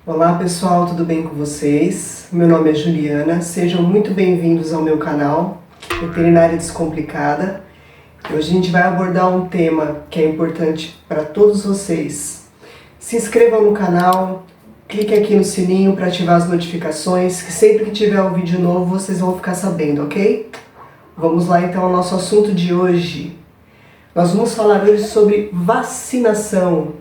Olá pessoal, tudo bem com vocês? Meu nome é Juliana, sejam muito bem-vindos ao meu canal Veterinária Descomplicada. Hoje a gente vai abordar um tema que é importante para todos vocês. Se inscrevam no canal, clique aqui no sininho para ativar as notificações, que sempre que tiver um vídeo novo vocês vão ficar sabendo, ok? Vamos lá então ao nosso assunto de hoje. Nós vamos falar hoje sobre vacinação.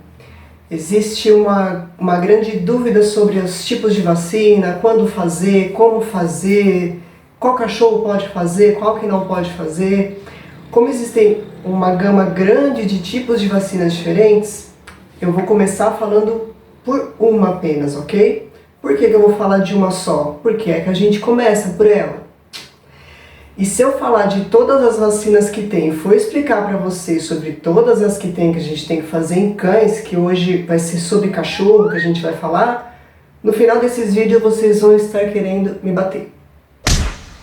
Existe uma grande dúvida sobre os tipos de vacina, quando fazer, como fazer, qual cachorro pode fazer, qual que não pode fazer. Como existem uma gama grande de tipos de vacinas diferentes, eu vou começar falando por uma apenas, ok? Por que eu vou falar de uma só? Porque é que a gente começa por ela. E se eu falar de todas as vacinas que tem e for explicar para vocês sobre todas as que tem, que a gente tem que fazer em cães, que hoje vai ser sobre cachorro que a gente vai falar, no final desses vídeos vocês vão estar querendo me bater.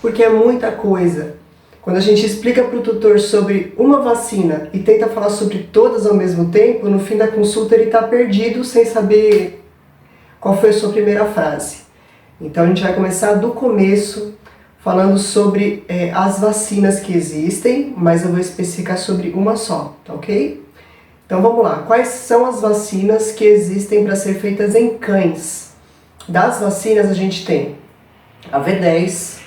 Porque é muita coisa. Quando a gente explica para o tutor sobre uma vacina e tenta falar sobre todas ao mesmo tempo, no fim da consulta ele está perdido sem saber qual foi a sua primeira frase. Então a gente vai começar do começo, falando sobre as vacinas que existem, mas eu vou especificar sobre uma só, tá ok? Então vamos lá, quais são as vacinas que existem para ser feitas em cães? Das vacinas a gente tem a V10,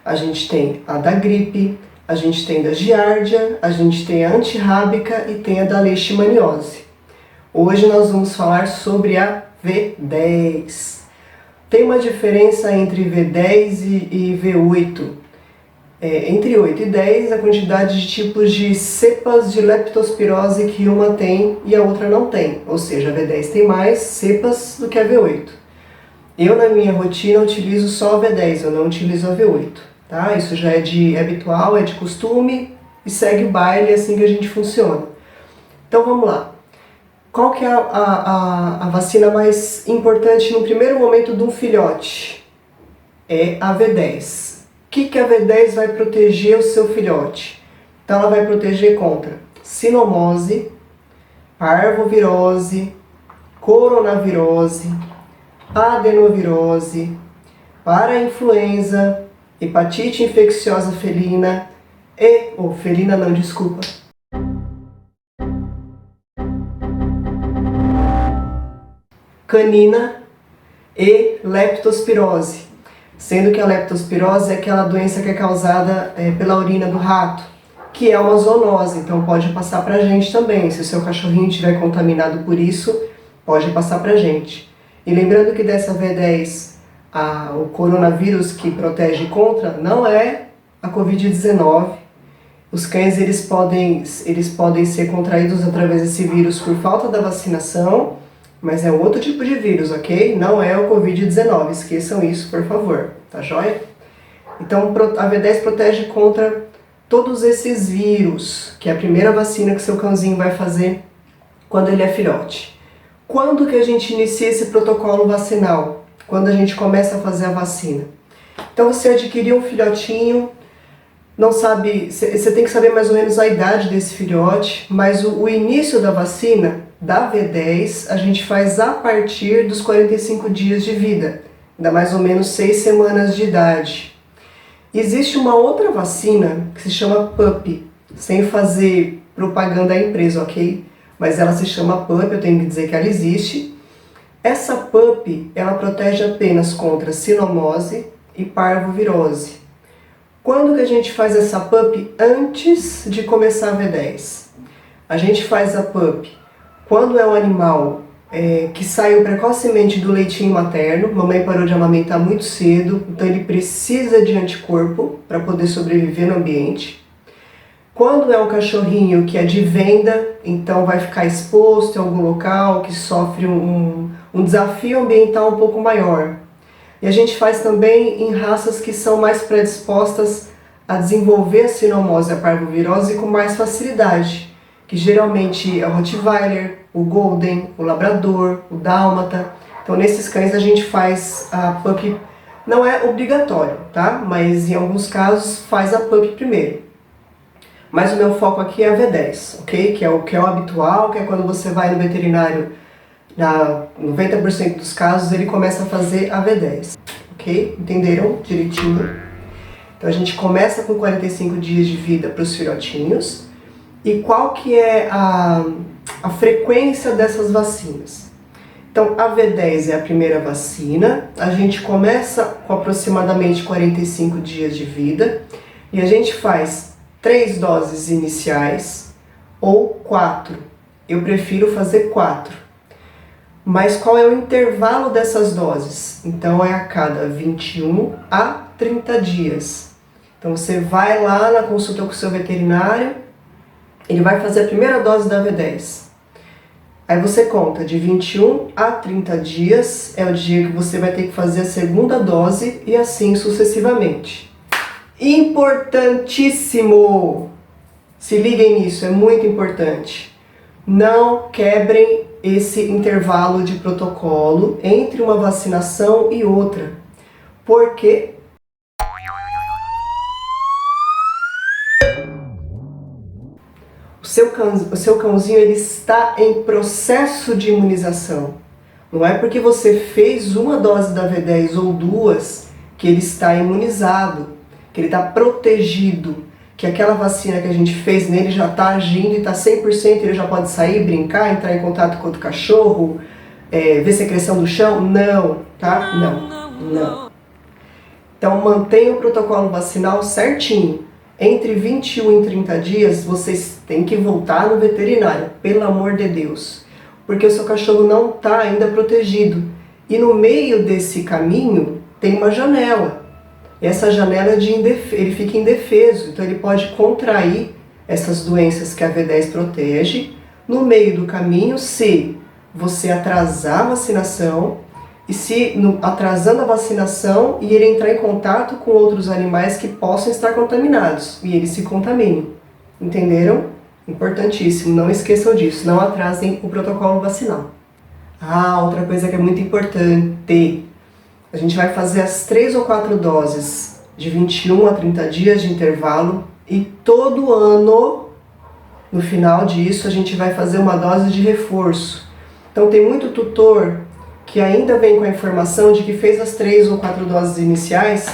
a gente tem a da gripe, a gente tem da giardia, a gente tem a antirrábica e tem a da leishmaniose. Hoje nós vamos falar sobre a V10. Tem uma diferença entre V10 e V8. Entre 8 e 10, a quantidade de tipos de cepas de leptospirose que uma tem e a outra não tem. Ou seja, a V10 tem mais cepas do que a V8. Eu, na minha rotina, utilizo só a V10, eu não utilizo a V8. Tá? Isso já é habitual, é de costume e segue o baile, é assim que a gente funciona. Então vamos lá. Qual que é a vacina mais importante no primeiro momento de um filhote? É a V10. O que a V10 vai proteger o seu filhote? Então ela vai proteger contra sinomose, parvovirose, coronavirose, adenovirose, parainfluenza, hepatite infecciosa felina canina e leptospirose, sendo que a leptospirose é aquela doença que é causada pela urina do rato, que é uma zoonose, então pode passar para a gente também. Se o seu cachorrinho estiver contaminado por isso, pode passar para a gente. E lembrando que dessa V10, o coronavírus que protege contra não é a Covid-19. Os cães eles podem ser contraídos através desse vírus por falta da vacinação, mas é um outro tipo de vírus, ok? Não é o Covid-19, esqueçam isso, por favor, tá joia? Então a V10 protege contra todos esses vírus, que é a primeira vacina que seu cãozinho vai fazer quando ele é filhote. Quando que a gente inicia esse protocolo vacinal? Quando a gente começa a fazer a vacina. Então você adquiriu um filhotinho, não sabe, você tem que saber mais ou menos a idade desse filhote, mas o início da vacina da V10 a gente faz a partir dos 45 dias de vida, dá mais ou menos 6 semanas de idade. Existe uma outra vacina que se chama PUP, sem fazer propaganda à empresa, ok? Mas ela se chama PUP, eu tenho que dizer que ela existe. Essa PUP, ela protege apenas contra sinomose e parvovirose. Quando que a gente faz essa PUP antes de começar a V10? A gente faz a PUP quando é um animal que saiu precocemente do leitinho materno, mamãe parou de amamentar muito cedo, então ele precisa de anticorpo para poder sobreviver no ambiente. Quando é um cachorrinho que é de venda, então vai ficar exposto em algum local que sofre um desafio ambiental um pouco maior. E a gente faz também em raças que são mais predispostas a desenvolver a sinomose e a parvovirose com mais facilidade, que geralmente é o Rottweiler, o Golden, o Labrador, o Dálmata. Então nesses cães a gente faz a PUP, não é obrigatório, tá? Mas em alguns casos faz a PUP primeiro. Mas o meu foco aqui é a V10, ok? Que é o habitual, que é quando você vai no veterinário Na 90% dos casos ele começa a fazer a V10, ok? Entenderam direitinho? Então a gente começa com 45 dias de vida para os filhotinhos. E qual que é a frequência dessas vacinas? Então a V10 é a primeira vacina, a gente começa com aproximadamente 45 dias de vida e a gente faz 3 doses iniciais ou 4. Eu prefiro fazer 4. Mas qual é o intervalo dessas doses? Então é a cada 21 a 30 dias. Então você vai lá na consulta com o seu veterinário, ele vai fazer a primeira dose da V10. Aí você conta de 21 a 30 dias, é o dia que você vai ter que fazer a segunda dose e assim sucessivamente. Importantíssimo! Se liguem nisso, é muito importante. Não quebrem esse intervalo de protocolo entre uma vacinação e outra. Porque o seu cãozinho ele está em processo de imunização. Não é porque você fez uma dose da V10 ou 2 que ele está imunizado, que ele está protegido, que aquela vacina que a gente fez nele já está agindo e está 100%, ele já pode sair, brincar, entrar em contato com outro cachorro, ver secreção do chão. Não, tá? Não. Então mantenha o protocolo vacinal certinho. Entre 21 e 30 dias, vocês têm que voltar no veterinário, pelo amor de Deus. Porque o seu cachorro não está ainda protegido. E no meio desse caminho tem uma janela. Essa janela ele fica indefeso, então ele pode contrair essas doenças que a V10 protege no meio do caminho se você atrasar a vacinação e se atrasando a vacinação e ele entrar em contato com outros animais que possam estar contaminados e ele se contamine. Entenderam? Importantíssimo, não esqueçam disso, não atrasem o protocolo vacinal. Outra coisa que é muito importante, a gente vai fazer as 3 ou 4 doses de 21 a 30 dias de intervalo e todo ano, no final disso, a gente vai fazer uma dose de reforço. Então tem muito tutor que ainda vem com a informação de que fez as 3 ou 4 doses iniciais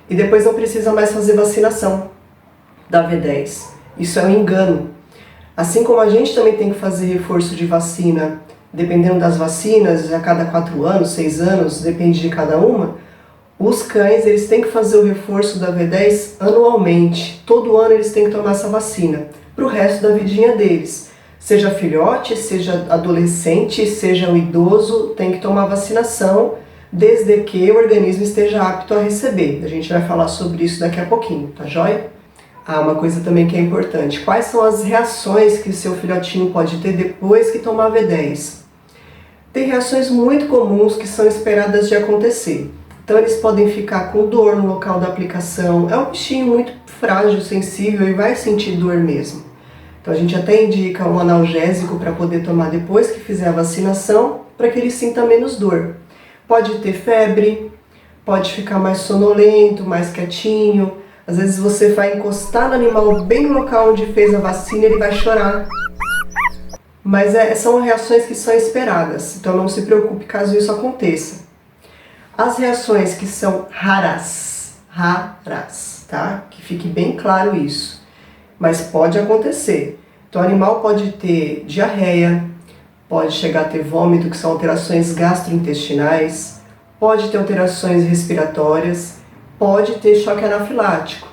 e depois não precisa mais fazer vacinação da V10. Isso é um engano. Assim como a gente também tem que fazer reforço de vacina, dependendo das vacinas, a cada 4 anos, 6 anos, depende de cada uma, os cães eles têm que fazer o reforço da V10 anualmente. Todo ano eles têm que tomar essa vacina, para o resto da vidinha deles. Seja filhote, seja adolescente, seja o idoso, tem que tomar vacinação, desde que o organismo esteja apto a receber. A gente vai falar sobre isso daqui a pouquinho, tá joia? Uma coisa também que é importante. Quais são as reações que o seu filhotinho pode ter depois que tomar V10? Tem reações muito comuns que são esperadas de acontecer. Então eles podem ficar com dor no local da aplicação. É um bichinho muito frágil, sensível e vai sentir dor mesmo. Então a gente até indica um analgésico para poder tomar depois que fizer a vacinação, para que ele sinta menos dor. Pode ter febre, pode ficar mais sonolento, mais quietinho. Às vezes você vai encostar no animal bem no local onde fez a vacina e ele vai chorar. Mas são reações que são esperadas, então não se preocupe caso isso aconteça. As reações que são raras, tá? Que fique bem claro isso. Mas pode acontecer. Então o animal pode ter diarreia, pode chegar a ter vômito, que são alterações gastrointestinais, pode ter alterações respiratórias, pode ter choque anafilático.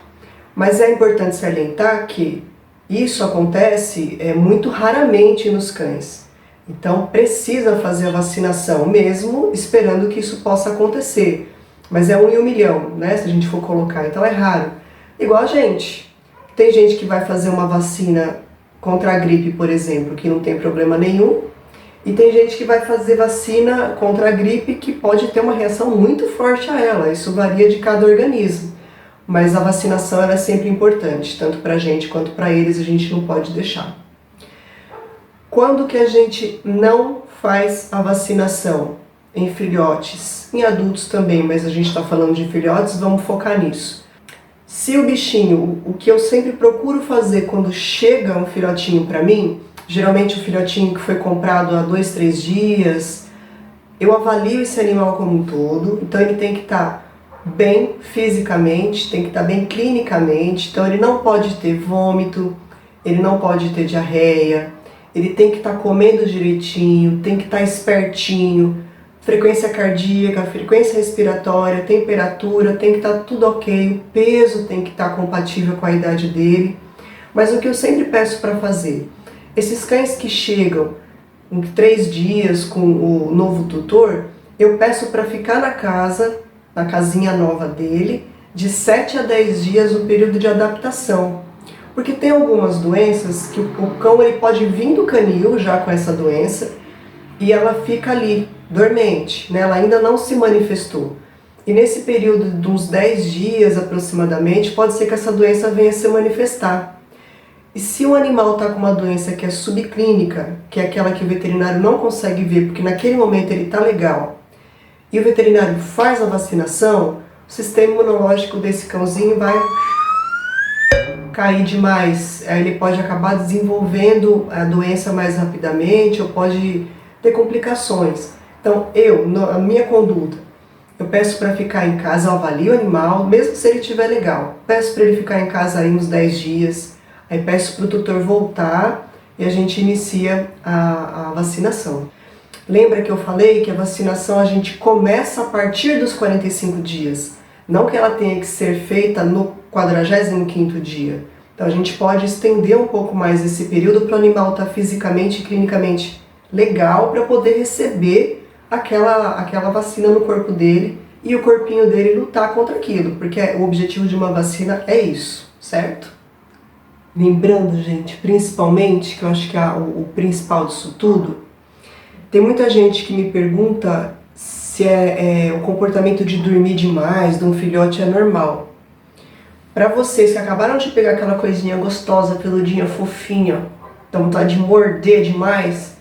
Mas é importante salientar que isso acontece muito raramente nos cães. Então precisa fazer a vacinação, mesmo esperando que isso possa acontecer. Mas é 1 em 1 milhão, né? Se a gente for colocar, então é raro. Igual a gente. Tem gente que vai fazer uma vacina contra a gripe, por exemplo, que não tem problema nenhum. E tem gente que vai fazer vacina contra a gripe que pode ter uma reação muito forte a ela. Isso varia de cada organismo. Mas a vacinação ela é sempre importante, tanto para a gente quanto para eles, a gente não pode deixar. Quando que a gente não faz a vacinação? Em filhotes, em adultos também, mas a gente está falando de filhotes, vamos focar nisso. Se o bichinho, o que eu sempre procuro fazer quando chega um filhotinho para mim, geralmente o filhotinho que foi comprado há 2, 3 dias. Eu avalio esse animal como um todo, então ele tem que estar bem fisicamente, tem que estar bem clinicamente, então ele não pode ter vômito, ele não pode ter diarreia, ele tem que estar comendo direitinho, tem que estar espertinho, frequência cardíaca, frequência respiratória, temperatura, tem que estar tudo ok, o peso tem que estar compatível com a idade dele. Mas o que eu sempre peço para fazer, esses cães que chegam em 3 dias com o novo tutor, eu peço para ficar na casa, na casinha nova dele, de 7 a 10 dias o período de adaptação. Porque tem algumas doenças que o cão ele pode vir do canil já com essa doença e ela fica ali, dormente, né? Ela ainda não se manifestou. E nesse período de uns 10 dias aproximadamente, pode ser que essa doença venha a se manifestar. E se o animal está com uma doença que é subclínica, que é aquela que o veterinário não consegue ver, porque naquele momento ele está legal, e o veterinário faz a vacinação, o sistema imunológico desse cãozinho vai cair demais. Aí ele pode acabar desenvolvendo a doença mais rapidamente ou pode ter complicações. Então a minha conduta, eu peço para ficar em casa, eu avalio o animal, mesmo se ele estiver legal. Peço para ele ficar em casa aí uns 10 dias, aí peço para o tutor voltar e a gente inicia a vacinação. Lembra que eu falei que a vacinação a gente começa a partir dos 45 dias, não que ela tenha que ser feita no 45º dia. Então a gente pode estender um pouco mais esse período para o animal estar fisicamente e clinicamente legal para poder receber aquela vacina no corpo dele e o corpinho dele lutar contra aquilo, porque o objetivo de uma vacina é isso, certo? Lembrando, gente, principalmente, que eu acho que é o principal disso tudo, tem muita gente que me pergunta se o comportamento de dormir demais de um filhote é normal. Para vocês que acabaram de pegar aquela coisinha gostosa, peludinha, fofinha, dá vontade de morder demais,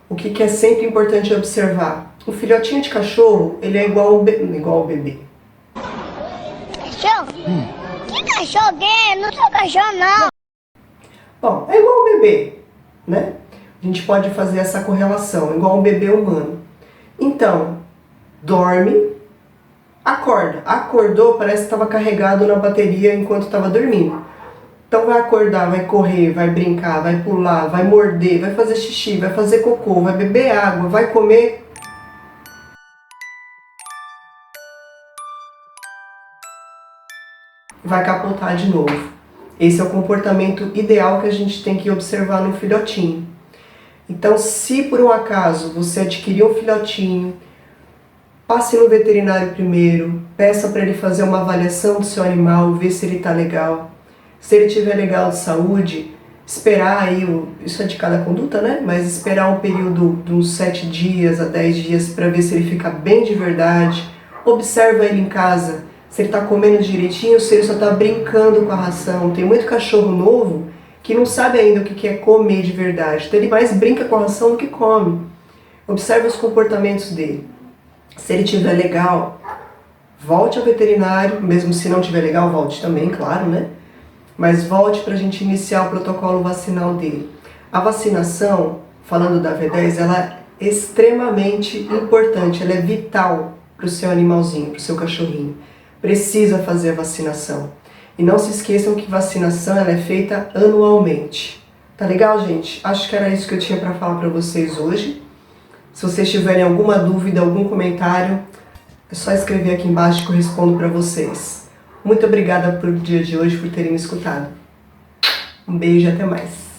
o que é sempre importante observar? O filhotinho de cachorro, ele é igual ao bebê. Cachorro? Que cachorro é? Não sou cachorro, não. Bom, é igual ao bebê, né? A gente pode fazer essa correlação, igual um bebê humano. Então, dorme, acorda. Acordou, parece que estava carregado na bateria enquanto estava dormindo. Então vai acordar, vai correr, vai brincar, vai pular, vai morder, vai fazer xixi, vai fazer cocô, vai beber água, vai comer. Vai capotar de novo. Esse é o comportamento ideal que a gente tem que observar no filhotinho. Então, se por um acaso você adquiriu um filhotinho, passe no veterinário primeiro, peça para ele fazer uma avaliação do seu animal, ver se ele está legal. Se ele estiver legal de saúde, esperar aí, isso é de cada conduta, né? Mas esperar um período de uns 7 dias a 10 dias para ver se ele fica bem de verdade. Observa ele em casa, se ele está comendo direitinho, se ele só está brincando com a ração. Tem muito cachorro novo que não sabe ainda o que é comer de verdade. Então ele mais brinca com a ração do que come. Observe os comportamentos dele. Se ele estiver legal, volte ao veterinário, mesmo se não estiver legal, volte também, claro, né? Mas volte para a gente iniciar o protocolo vacinal dele. A vacinação, falando da V10, ela é extremamente importante, ela é vital para o seu animalzinho, para o seu cachorrinho. Precisa fazer a vacinação. E não se esqueçam que vacinação ela é feita anualmente. Tá legal, gente? Acho que era isso que eu tinha para falar para vocês hoje. Se vocês tiverem alguma dúvida, algum comentário, é só escrever aqui embaixo que eu respondo para vocês. Muito obrigada pelo dia de hoje, por terem me escutado. Um beijo e até mais.